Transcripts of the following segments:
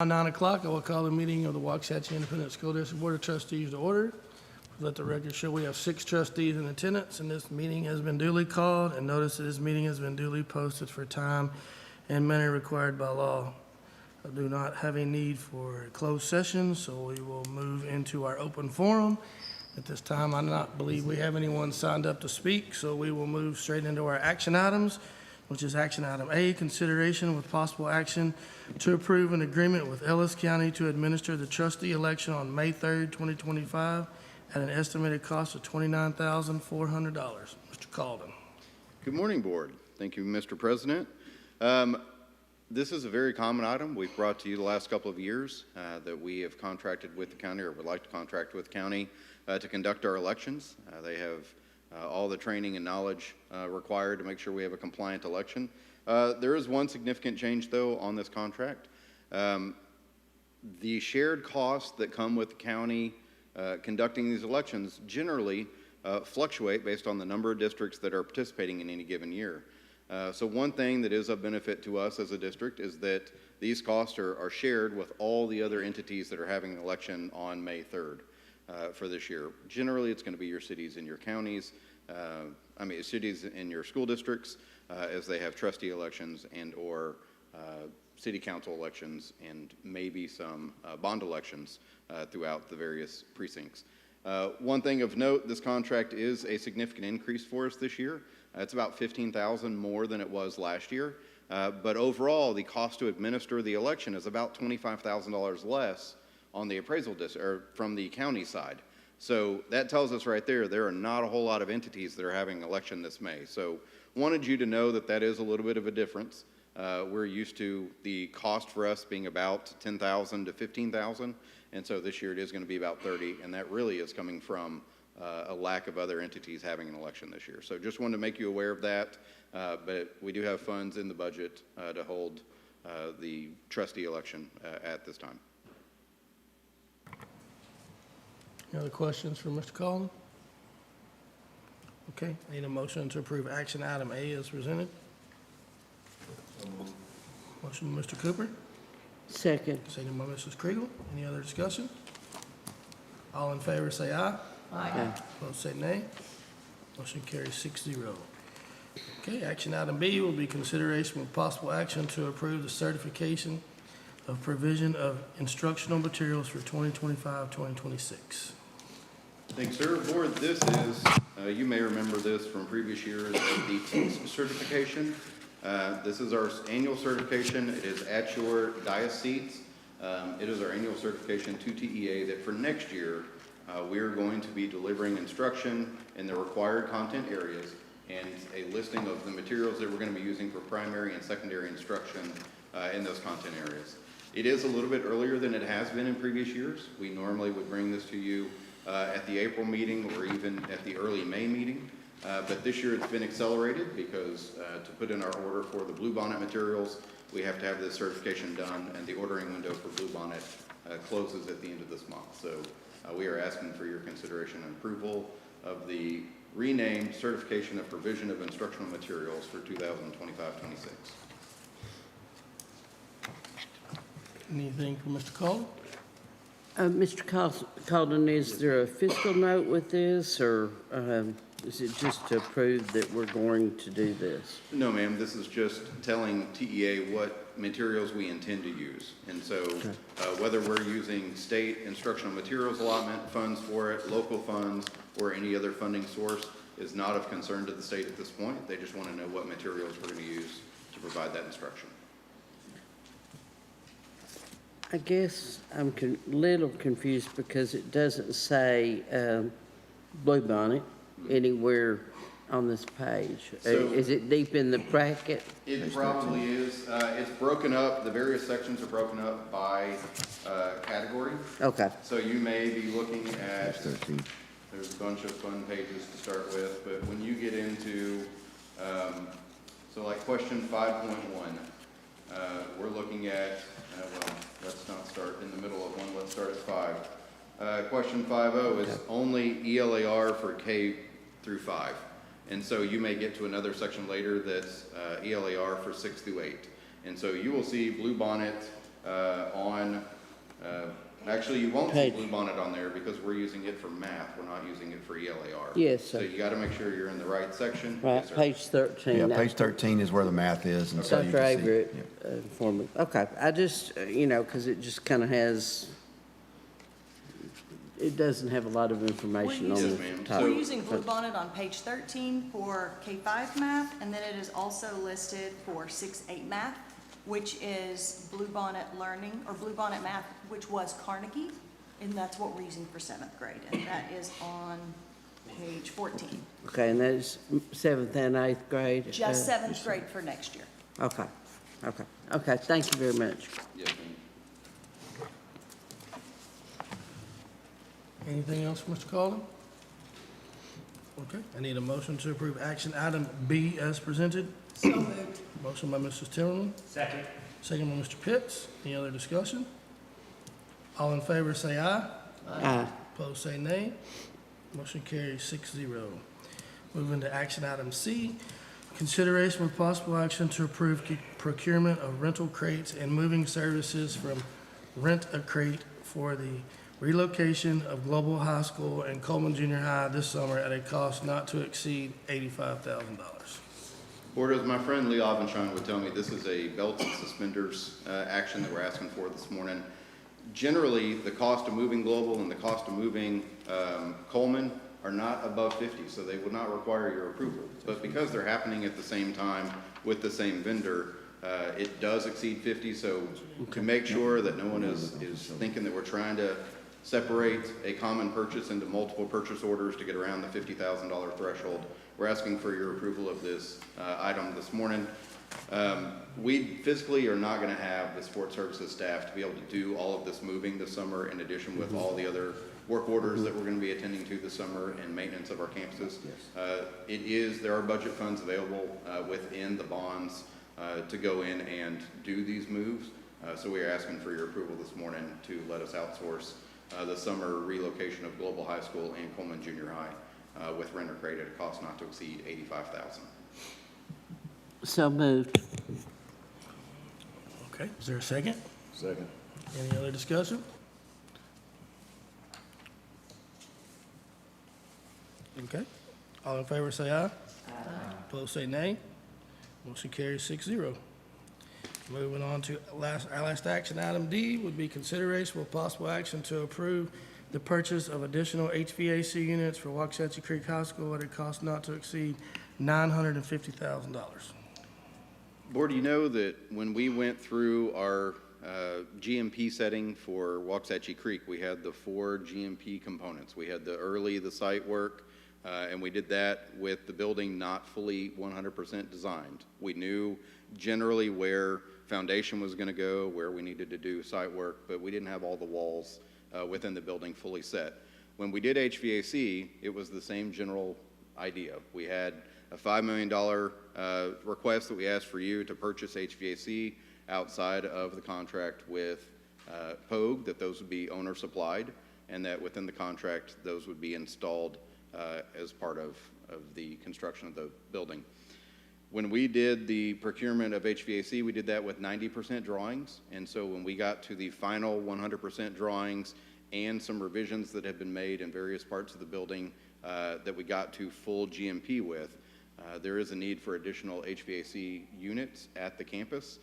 9 o'clock, I will call the meeting of the Waxahachie Independent School District Board of Trustees to order. Let the record show we have 6 trustees in attendance, and this meeting has been duly called, and notice that this meeting has been duly posted for time and manner required by law. I do not have a need for a closed session, so we will move into our open forum. At this time, I do not believe we have anyone signed up to speak, so we will move straight into our action items, which is action item A, consideration with possible action to approve an agreement with Ellis County to administer the trustee election on May 3rd, 2025 at an estimated cost of $29,400. Mr. Calden. Good morning, Board. Thank you, Mr. President. This is a very common item we've brought to you the last couple of years that we have contracted with the county, or would like to contract with the county to conduct our elections. They have all the training and knowledge required to make sure we have a compliant election. There is one significant change, though, on this contract. The shared costs that come with the county conducting these elections generally fluctuate based on the number of districts that are participating in any given year. So one thing that is of benefit to us as a district is that these costs are shared with all the other entities that are having an election on May 3rd. For this year. Generally, it's going to be your cities and your counties, cities in your school districts as they have trustee elections and or city council elections and maybe some bond elections throughout the various precincts. One thing of note, this contract is a significant increase for us this year. It's about $15,000 more than it was last year, but overall, the cost to administer the election is about $25,000 less on the appraisal or from the county side. So that tells us right there are not a whole lot of entities that are having an election this May. So wanted you to know that that is a little bit of a difference. We're used to the cost for us being about $10,000 to $15,000, and so this year it is going to be about $30,000, and that really is coming from a lack of other entities having an election this year. So just wanted to make you aware of that, but we do have funds in the budget to hold the trustee election at this time. Any other questions for Mr. Calden? Okay, need a motion to approve action item A as presented. Motion by Mr. Cooper. Second. Second by Mrs. Kriegel. Any other discussion? All in favor say aye. Aye. Opposed say nay. Motion carries 6-0. Okay, action item B will be consideration with possible action to approve the certification of provision of instructional materials for 2025-2026. Thanks, sir. Board, this is, you may remember this from previous years, the TEAS certification. This is our annual certification. It is at your dais seats. It is our annual certification to TEA that for next year, we are going to be delivering instruction in the required content areas and a listing of the materials that we're going to be using for primary and secondary instruction in those content areas. It is a little bit earlier than it has been in previous years. We normally would bring this to you at the April meeting or even at the early May meeting. But this year it's been accelerated because to put in our order for the Bluebonnet materials, we have to have this certification done, and the ordering window for Bluebonnet closes at the end of this month. So we are asking for your consideration and approval of the renamed Certification of Provision of Instructional Materials for 2025-26. Anything from Mr. Calden? Mr. Calden, is there a fiscal note with this, or is it just to prove that we're going to do this? No, ma'am. This is just telling TEA what materials we intend to use. And so whether we're using state instructional materials allotment funds for it, local funds, or any other funding source is not of concern to the state at this point. They just want to know what materials we're going to use to provide that instruction. I guess I'm a little confused because it doesn't say Bluebonnet anywhere on this page. So, is it deep in the bracket? It probably is. It's broken up. The various sections are broken up by category. Okay. So you may be looking at, there's a bunch of fun pages to start with, but when you get into, so like question 5.1, we're looking at, well, let's not start in the middle of one, let's start at 5. Question 5.0 is only ELAR for K through 5. And so you may get to another section later that's ELAR for 6 through 8. And so you will see Bluebonnet Actually, you won't see Page. Bluebonnet on there because we're using it for math. We're not using it for ELAR. Yes, So sir. you gotta make sure you're in the right section. Right, Yes, sir. page 13. Yeah, now. page 13 is where the math is, and so you Dr. can see. Averett Yeah. informed me. Okay, I just, because it just kind of has, it doesn't have a lot of information on Yes, the ma'am. top. So- We're using Bluebonnet on page 13 for K-5 math, and then it is also listed for 6-8 math, which is Bluebonnet Learning, or Bluebonnet Math, which was Carnegie, and that's what we're using for 7th grade, and that is on page 14. Okay, and that is 7th and 8th grade? Just 7th grade for next year. Okay, okay, thank you very much. Yes, ma'am. Anything else, Mr. Calden? Okay, I need a motion to approve action item B as presented. So moved. Motion by Mrs. Timmerman, Second. second by Mr. Pitts. Any other discussion? All in favor say aye. Aye. Opposed say nay. Motion carries 6-0. Moving to action item C, consideration with possible action to approve procurement of rental crates and moving services from Rent a Crate for the relocation of Global High School and Coleman Junior High this summer at a cost not to exceed $85,000. Board, as my friend Lee Avenshine would tell me, this is a belt and suspenders action that we're asking for this morning. Generally, the cost of moving Global and the cost of moving Coleman are not above 50, so they would not require your approval. But because they're happening at the same time with the same vendor, it does exceed 50, so to make sure that no one is thinking that we're trying to separate a common purchase into multiple purchase orders to get around the $50,000 threshold, we're asking for your approval of this item this morning. We physically are not going to have the support services staff to be able to do all of this moving this summer, in addition with all the other work orders that we're going to be attending to this summer and maintenance of our campuses. There are budget funds available within the bonds to go in and do these moves. So we are asking for your approval this morning to let us outsource the summer relocation of Global High School and Coleman Junior High with Rent a Crate at a cost not to exceed $85,000. So moved. Okay, is there a second? Second. Any other discussion? Okay, all in favor say aye. Aye. Opposed say nay. Motion carries 6-0. Moving on to our last action, item D, would be consideration with possible action to approve the purchase of additional HVAC units for Waxahachie Creek High School at a cost not to exceed $950,000. Board, you know that when we went through our GMP setting for Waxahachie Creek, we had the 4 GMP components. We had the site work, and we did that with the building not fully 100% designed. We knew generally where foundation was going to go, where we needed to do site work, but we didn't have all the walls within the building fully set. When we did HVAC, it was the same general idea. We had a $5 million request that we asked for you to purchase HVAC outside of the contract with Pogue, that those would be owner supplied, and that within the contract, those would be installed as part of the construction of the building. When we did the procurement of HVAC, we did that with 90% drawings, and so when we got to the final 100% drawings and some revisions that had been made in various parts of the building that we got to full GMP with, there is a need for additional HVAC units at the campus.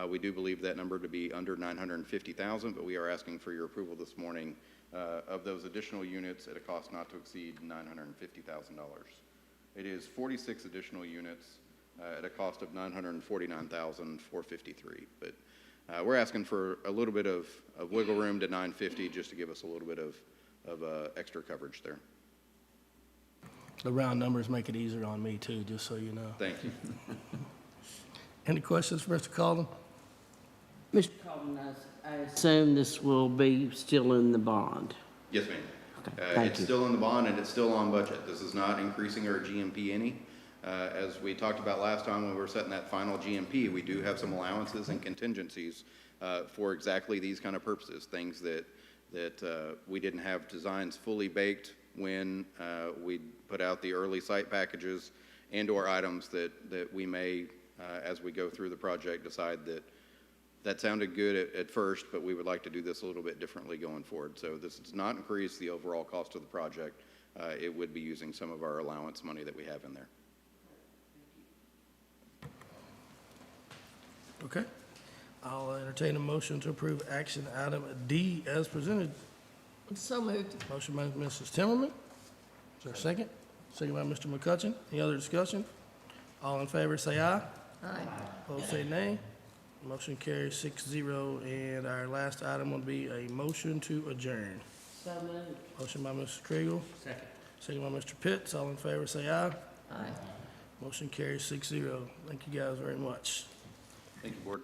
We do believe that number to be under $950,000, but we are asking for your approval this morning of those additional units at a cost not to exceed $950,000. It is 46 additional units at a cost of $949,453. But we're asking for a little bit of wiggle room to $950 just to give us a little bit of extra coverage there. The round numbers make it easier on me too, just so you know. Thank you. Any questions for Mr. Calden? Mr. Calden, I assume this will be still in the bond. Yes, ma'am. Okay, thank It's you. still in the bond and it's still on budget. This is not increasing our GMP any. As we talked about last time when we were setting that final GMP, we do have some allowances and contingencies for exactly these kind of purposes, things that we didn't have designs fully baked when we put out the early site packages, and or items that we may, as we go through the project, decide that That sounded good at first, but we would like to do this a little bit differently going forward. So this does not increase the overall cost of the project. It would be using some of our allowance money that we have in there. Okay. I'll entertain a motion to approve action item D as presented. So moved. Motion by Mrs. Timmerman. Is there a second? Second by Mr. McCutcheon. Any other discussion? All in favor, say aye. Aye. Opposed, say nay. Motion carries 6-0, and our last item will be a motion to adjourn. So moved. Motion by Mr. Kriegel. Second. Second by Mr. Pitts. All in favor, say aye. Aye. Motion carries 6-0. Thank you guys very much. Thank you, Board.